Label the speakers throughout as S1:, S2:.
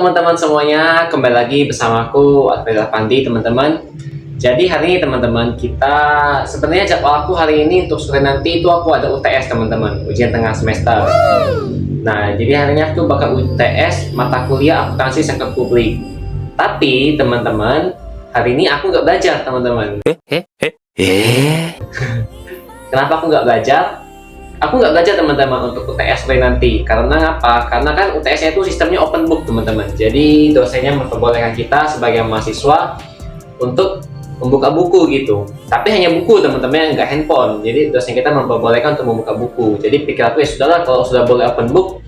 S1: teman-teman semuanya, kembali lagi bersamaku Advela Pandi teman-teman. Jadi hari ini teman-teman kita sebenarnya jadwal aku hari ini untuk sore nanti itu aku ada UTS teman-teman, ujian tengah semester. Nah jadi hari ini aku bakal UTS mata kuliah akuntansi sektor publik. Tapi teman-teman hari ini aku nggak belajar teman-teman. Kenapa aku nggak belajar? Aku nggak belajar teman-teman untuk UTS sore nanti. Karena apa? Karena kan UTS-nya itu sistemnya open book teman-teman. Jadi dosennya memperbolehkan kita sebagai mahasiswa untuk membuka buku gitu. Tapi hanya buku teman-teman, nggak handphone. Jadi dosen kita memperbolehkan untuk membuka buku. Jadi pikir aku ya sudahlah, kalau sudah boleh open book,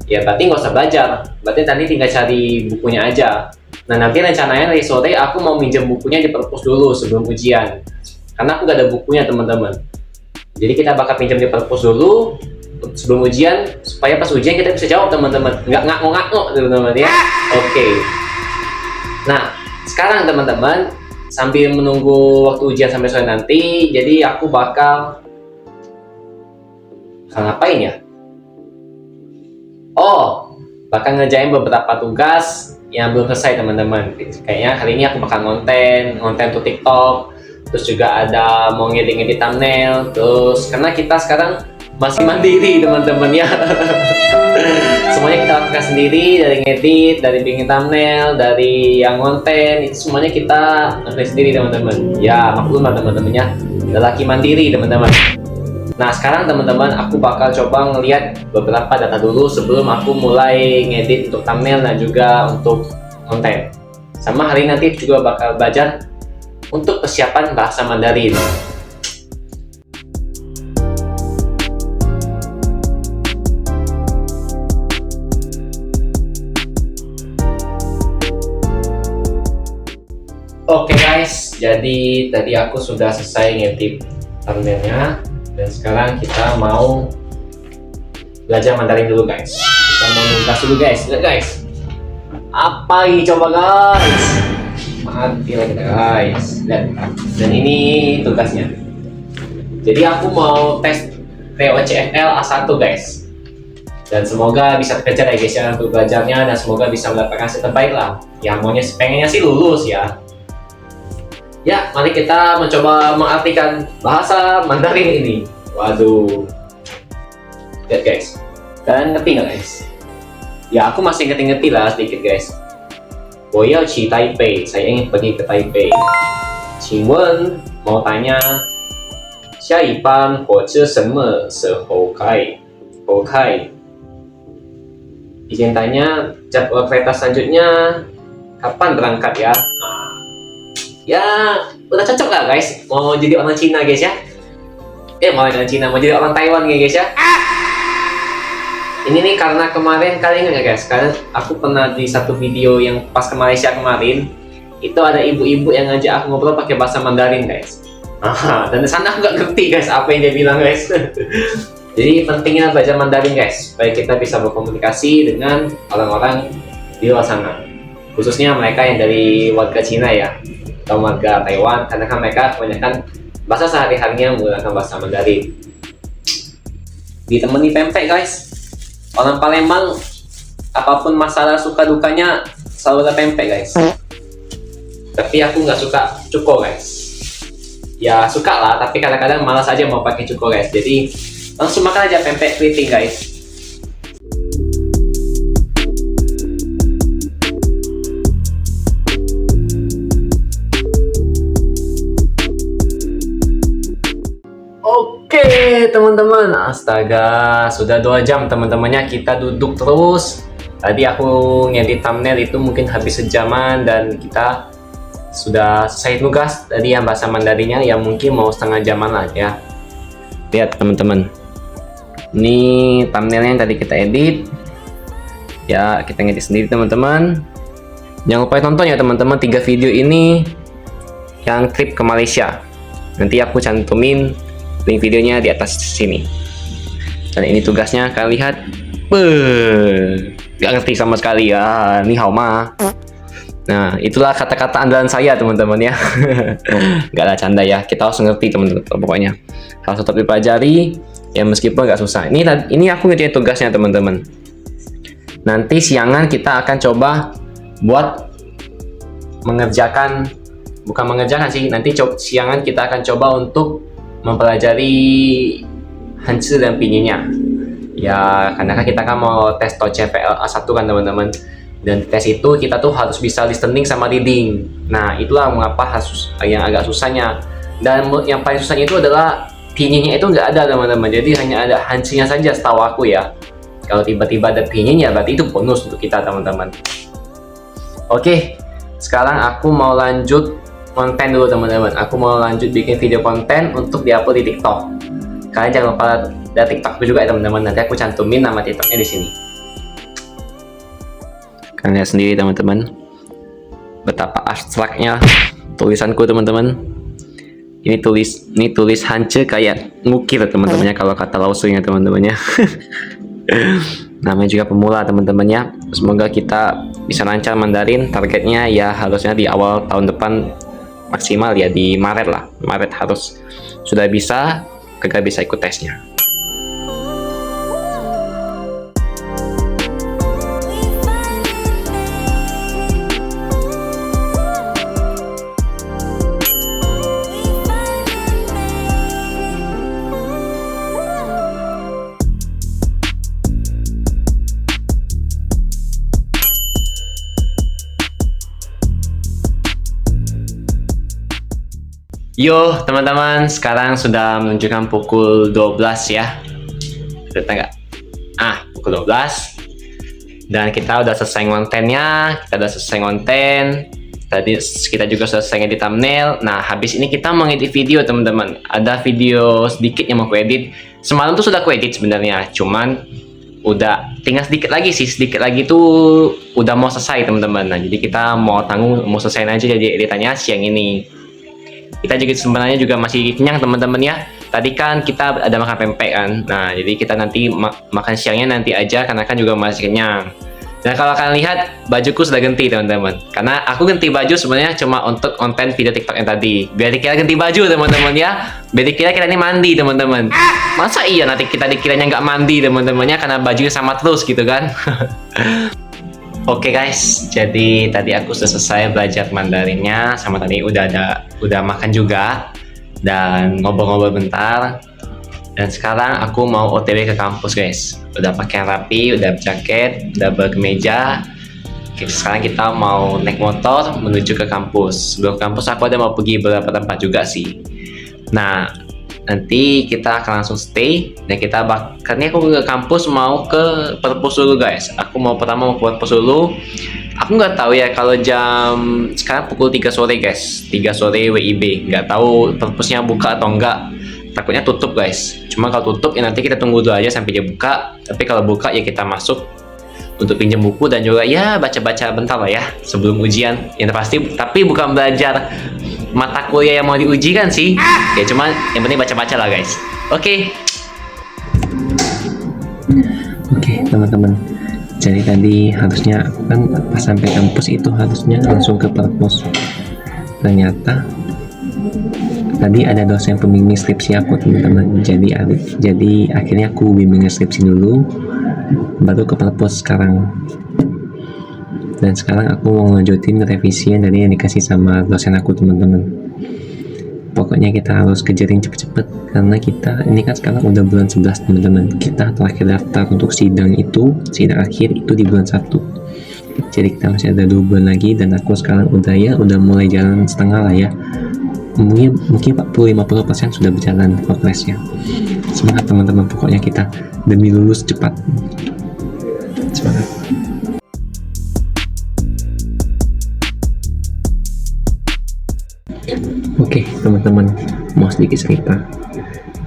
S1: ya berarti nggak usah belajar. Berarti nanti tinggal cari bukunya aja. Nah nanti rencananya dari sore aku mau minjem bukunya di perpus dulu sebelum ujian. Karena aku nggak ada bukunya teman-teman. Jadi kita bakal pinjam di perpus dulu sebelum ujian supaya pas ujian kita bisa jawab teman-teman, nggak ngako-ngako teman-teman ya. Oke. Nah sekarang teman-teman sambil menunggu waktu ujian sampai sore nanti, jadi aku bakal ngapain ya? Oh, bakal ngerjain beberapa tugas yang belum selesai teman-teman. Kayaknya hari ini aku bakal konten untuk TikTok. Terus juga ada mau ngedit thumbnail. Terus karena kita sekarang masih mandiri teman-teman ya. Semuanya kita lakukan sendiri, dari ngedit, dari bikin thumbnail, dari yang konten, itu semuanya kita lakukan sendiri teman-teman. Ya maklum lah teman-temannya, lelaki mandiri teman-teman. Nah sekarang teman-teman aku bakal coba ngeliat beberapa data dulu sebelum aku mulai ngedit untuk thumbnail dan juga untuk konten. Sama hari nanti juga bakal belajar untuk persiapan bahasa Mandarin. Oke guys, jadi tadi aku sudah selesai ngedit thumbnailnya dan sekarang kita mau belajar Mandarin dulu guys. Kita mau nugas dulu guys, lihat guys. Apa ini coba guys? Mati lah kita guys. Dan ini tugasnya. Jadi aku mau tes TOCFL A1 guys. Dan semoga bisa terkejar ya guys ya untuk belajarnya, dan semoga bisa mendapatkan hasil terbaik lah. Ya maunya pengennya sih lulus ya. Ya, mari kita mencoba mengartikan bahasa Mandarin ini. Waduh. Lihat guys. Kalian ngerti nggak guys? Ya aku masih ngerti lah sedikit guys. 我要去台北, saya ingin pergi ke Taipei. 请问, mau tanya, 下一班火车什么时候开? Izin tanya, jadwal kereta selanjutnya kapan berangkat ya? Ya, udah cocok lah guys, mau jadi orang Cina guys ya. Mau orang Cina, mau jadi orang Taiwan ya guys ya. Ini nih karena kemarin kalian nggak guys, karena aku pernah di satu video yang pas ke Malaysia kemarin itu ada ibu-ibu yang ngajak aku ngobrol pakai bahasa Mandarin guys. Dan di sana aku nggak ngerti guys apa yang dia bilang guys. Jadi pentingnya belajar Mandarin guys, supaya kita bisa berkomunikasi dengan orang-orang di luar sana, khususnya mereka yang dari warga Cina ya atau warga Taiwan, karena kan mereka kebanyakan bahasa sehari-harinya menggunakan bahasa Mandarin. Ditemani pempek guys. Orang Palembang apapun masalah suka dukanya selalu ada pempek guys. Tapi aku nggak suka cuko guys. Ya suka lah, tapi kadang-kadang malas aja mau pakai cuko guys. Jadi langsung makan aja pempek keriting guys. Oke teman-teman, astaga sudah 2 jam teman-temannya kita duduk terus. Tadi aku ngedit thumbnail itu mungkin habis sejaman, dan kita sudah selesai tugas tadi yang bahasa Mandarinnya yang mungkin mau setengah jaman lah ya. Lihat teman-teman, ini thumbnailnya yang tadi kita edit ya, kita ngedit sendiri teman-teman. Jangan lupa tonton ya teman-teman 3 video ini yang trip ke Malaysia. Nanti aku cantumin link videonya di atas sini. Dan ini tugasnya, kalian lihat. Gak ngerti sama sekali ya, ni hao ma. Nah itulah kata-kata andalan saya teman-teman ya. Gak lah canda ya, kita harus ngerti teman-teman. Pokoknya harus tetap dipelajari ya, meskipun gak susah. Ini aku ngerjain tugasnya teman-teman. Nanti siangan kita akan coba buat bukan mengerjakan sih, nanti siangan kita akan coba untuk mempelajari Hanzi dan pinyinya ya, karena kan kita kan mau tes TOEFL A1 kan teman-teman, dan tes itu kita tuh harus bisa listening sama reading. Nah itulah mengapa yang agak susahnya, dan yang paling susahnya itu adalah pinyinya itu nggak ada teman-teman, jadi hanya ada Hanzinya saja setahu aku ya. Kalau tiba-tiba ada pinyinya berarti itu bonus untuk kita teman-teman. Oke, sekarang aku mau lanjut konten dulu teman-teman. Aku mau lanjut bikin video konten untuk diupload di TikTok. Kalian jangan lupa ada TikTokku juga ya teman-teman. Nanti aku cantumin nama TikToknya di sini. Kalian lihat sendiri teman-teman, betapa abstraknya tulisanku teman-teman. Ini tulis Hanzi kayak ngukir teman-temannya kalau kata lausunya teman-temannya. Namanya juga pemula teman-temannya. Semoga kita bisa lancar Mandarin. Targetnya ya harusnya di awal tahun depan maksimal ya, di Maret lah. Maret harus sudah bisa, Kakak bisa ikut tesnya. Yo teman-teman, sekarang sudah menunjukkan pukul 12 ya. Betul nggak? Pukul 12. Dan kita udah selesai kontennya, Tadi kita juga selesai ngedit thumbnail. Nah, habis ini kita mau ngedit video teman-teman. Ada video sedikit yang mau aku edit. Semalam tuh sudah aku edit sebenarnya, cuman udah tinggal sedikit lagi tuh udah mau selesai teman-teman. Nah, jadi kita mau selesai aja jadi editannya siang ini. Kita juga sebenarnya juga masih kenyang teman-teman ya. Tadi kan kita ada makan pempek kan. Nah, jadi kita nanti makan siangnya nanti aja karena kan juga masih kenyang. Dan kalau kalian lihat, bajuku sudah ganti teman-teman. Karena aku ganti baju sebenarnya cuma untuk konten video TikTok yang tadi. Biar dikira ganti baju teman-teman ya. Biar dikira kita ini mandi teman-teman. Masa iya nanti kita dikiranya nggak mandi teman-temannya karena bajunya sama terus gitu kan. Oke guys, jadi tadi aku sudah selesai belajar Mandarinnya, sama tadi udah makan juga dan ngobrol-ngobrol bentar. Dan sekarang aku mau OTW ke kampus guys. Udah pakaian rapi, udah berjaket, udah berkemeja. Oke, sekarang kita mau naik motor menuju ke kampus. Sebelum kampus aku ada mau pergi beberapa tempat juga sih. Nah, nanti kita akan langsung stay dan karena aku ke kampus mau ke perpus dulu guys. Aku pertama mau ke perpus dulu. Aku nggak tahu ya kalau jam sekarang pukul 3 sore guys, 3 sore WIB. Nggak tahu perpusnya buka atau enggak. Takutnya tutup guys. Cuma kalau tutup ya nanti kita tunggu dulu aja sampai dia buka. Tapi kalau buka ya kita masuk untuk pinjam buku dan juga ya baca-baca bentar lah ya sebelum ujian. Yang pasti tapi bukan belajar mata kuliah yang mau diuji kan sih ya, cuman yang penting baca-baca lah guys. Oke teman-teman, jadi tadi harusnya kan pas sampai kampus itu harusnya langsung ke perpus. Ternyata tadi ada dosen pembimbing skripsi aku teman-teman, jadi akhirnya aku bimbing skripsi dulu baru ke perpus sekarang. Dan sekarang aku mau ngelanjutin revisi yang tadi yang dikasih sama dosen aku teman-teman. Pokoknya kita harus kejarin cepet-cepet karena kita ini kan sekarang udah bulan 11 teman-teman. Kita terakhir daftar untuk sidang akhir itu di bulan 1. Jadi kita masih ada 2 bulan lagi dan aku sekarang udah mulai jalan setengah lah ya. Mungkin 40-50% sudah berjalan progresnya. Semangat teman-teman, pokoknya kita demi lulus cepat. Semangat. Oke teman-teman, mau sedikit cerita.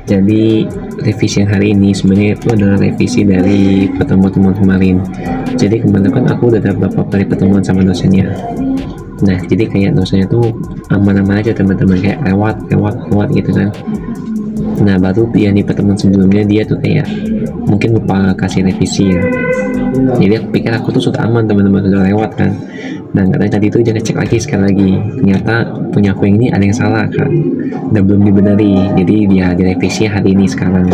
S1: Jadi revisi yang hari ini sebenarnya itu adalah revisi dari pertemuan kemarin. Jadi kemarin kan aku udah ada beberapa kali pertemuan sama dosennya. Nah jadi kayak dosennya tuh aman-aman aja teman-teman, kayak lewat gitu kan. Nah baru dia di pertemuan sebelumnya dia tuh kayak mungkin lupa kasih revisi ya. Jadi aku pikir aku tuh sudah aman teman-teman, sudah lewat kan. Dan katanya tadi tuh jangan cek lagi sekali lagi, ternyata punya aku ini ada yang salah kan, udah belum dibenari. Jadi dia direvisi hari ini sekarang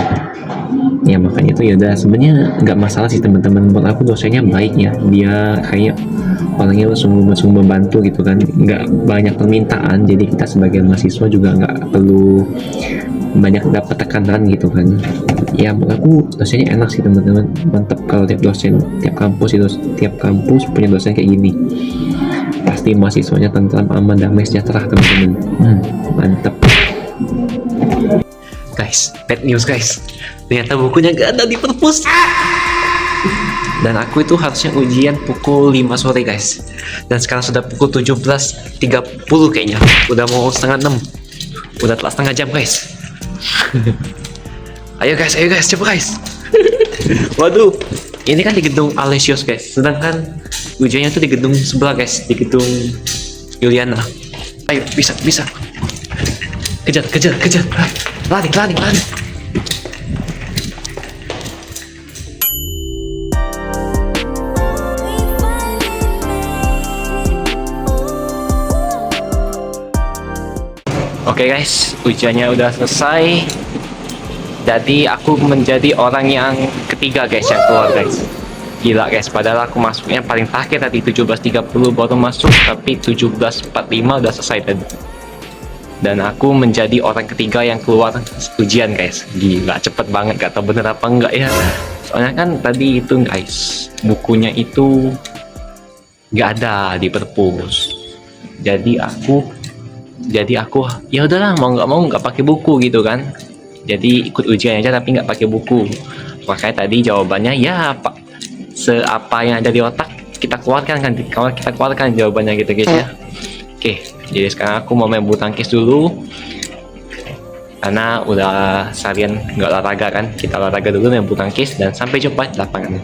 S1: ya, makanya tuh yaudah sebenarnya nggak masalah sih teman-teman. Buat aku dosennya baik ya, dia kayak
S2: orangnya sungguh membantu gitu kan, nggak banyak permintaan, jadi kita sebagai mahasiswa juga nggak perlu banyak dapat tekanan gitu kan. Ya menurut aku dosennya enak sih teman-teman, mantep kalau tiap dosen, tiap kampus itu, tiap kampus punya dosen kayak gini, pasti mahasiswanya tentram, aman, damai, sejahtera teman-teman. Mantep. Guys, bad news guys, ternyata bukunya gak ada di perpus. Dan aku itu harusnya ujian pukul 5 sore guys, dan sekarang sudah pukul 17.30 kayaknya, udah mau setengah 6, udah telat setengah jam guys. Ayo guys, coba guys. Waduh, ini kan di gedung Alesios guys, sedangkan ujiannya tuh di gedung sebelah guys, di gedung Juliana. Ayo, bisa. Kejar. Lari. Oke guys, ujiannya udah selesai. Jadi aku menjadi orang yang ketiga guys yang keluar guys. Gila guys, padahal aku masuknya paling terakhir tadi 17.30 baru masuk, tapi 17.45 udah selesai tadi. Dan aku menjadi orang ketiga yang keluar ujian guys. Gila, cepet banget, gak tau bener apa enggak ya. Soalnya kan tadi itu guys, bukunya itu gak ada di perpus. Jadi aku ya udahlah, mau nggak pakai buku gitu kan. Jadi ikut ujian aja tapi nggak pakai buku. Makanya tadi jawabannya ya pak, seapa yang ada di otak kita keluarkan jawabannya gitu guys ya. Oke, jadi sekarang aku mau main bulu tangkis dulu karena udah seharian nggak olahraga kan. Kita olahraga dulu, main bulu tangkis, dan sampai jumpa di lapangan.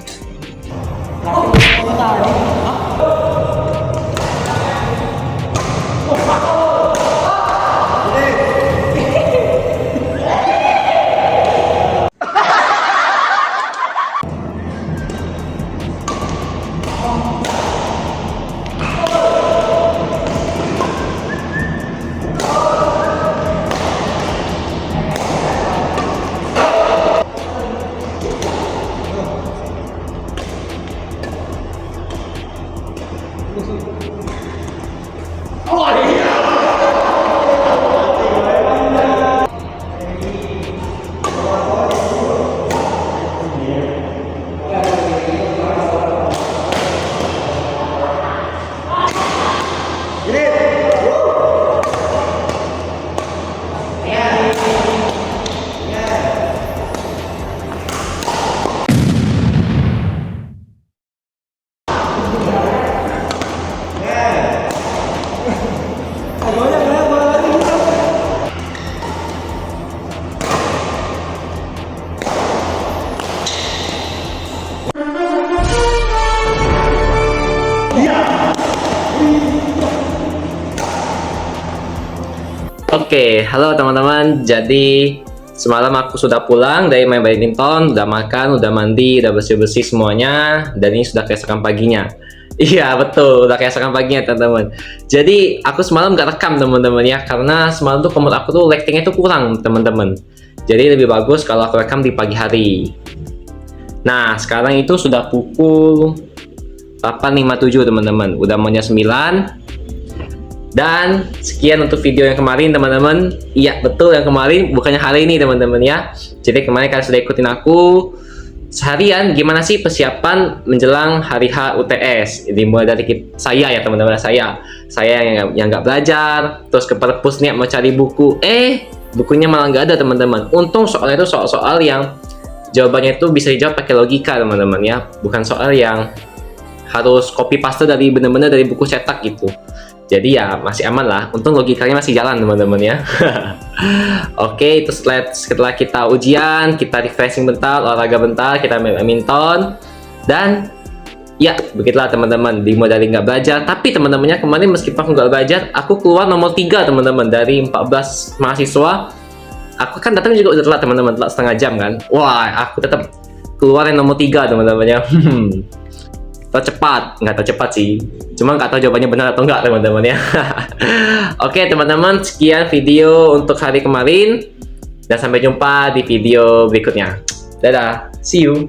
S2: Oke, halo teman-teman. Jadi semalam aku sudah pulang dari main badminton, udah makan, udah mandi, udah bersih-bersih semuanya, dan ini sudah keesokan paginya. Iya betul, udah keesokan paginya teman-teman. Jadi aku semalam gak rekam teman-teman ya, karena semalam tuh komod aku tuh lightingnya tuh kurang teman-teman. Jadi lebih bagus kalau aku rekam di pagi hari. Nah sekarang itu sudah pukul 8.57 teman-teman, udah mau jam 9. Dan sekian untuk video yang kemarin teman-teman. Iya betul, yang kemarin, bukannya hari ini teman-teman ya. Jadi kemarin kalian sudah ikutin aku seharian gimana sih persiapan menjelang hari H UTS. Jadi mulai dari saya ya teman-teman, saya yang nggak belajar, terus ke perpus nih mau cari buku, bukunya malah nggak ada teman-teman. Untung soalnya itu soal-soal yang jawabannya itu bisa dijawab pakai logika teman-teman ya, bukan soal yang harus copy paste dari bener-bener dari buku cetak gitu. Jadi ya masih aman lah, untung logikanya masih jalan teman-teman ya. Oke, itu setelah kita ujian, kita refreshing bentar, olahraga bentar, kita main badminton, dan ya begitulah teman-teman, dimulai dari nggak belajar. Tapi teman-temannya kemarin meskipun aku nggak belajar, aku keluar nomor 3 teman-teman dari 14 mahasiswa. Aku kan datang juga udah telat teman-teman, telat setengah jam kan. Wah, aku tetap keluar yang nomor 3 teman-teman ya. Nggak tahu cepat sih, cuma nggak tahu jawabannya benar atau enggak teman-teman ya. Oke teman-teman, sekian video untuk hari kemarin, dan sampai jumpa di video berikutnya. Dadah, see you.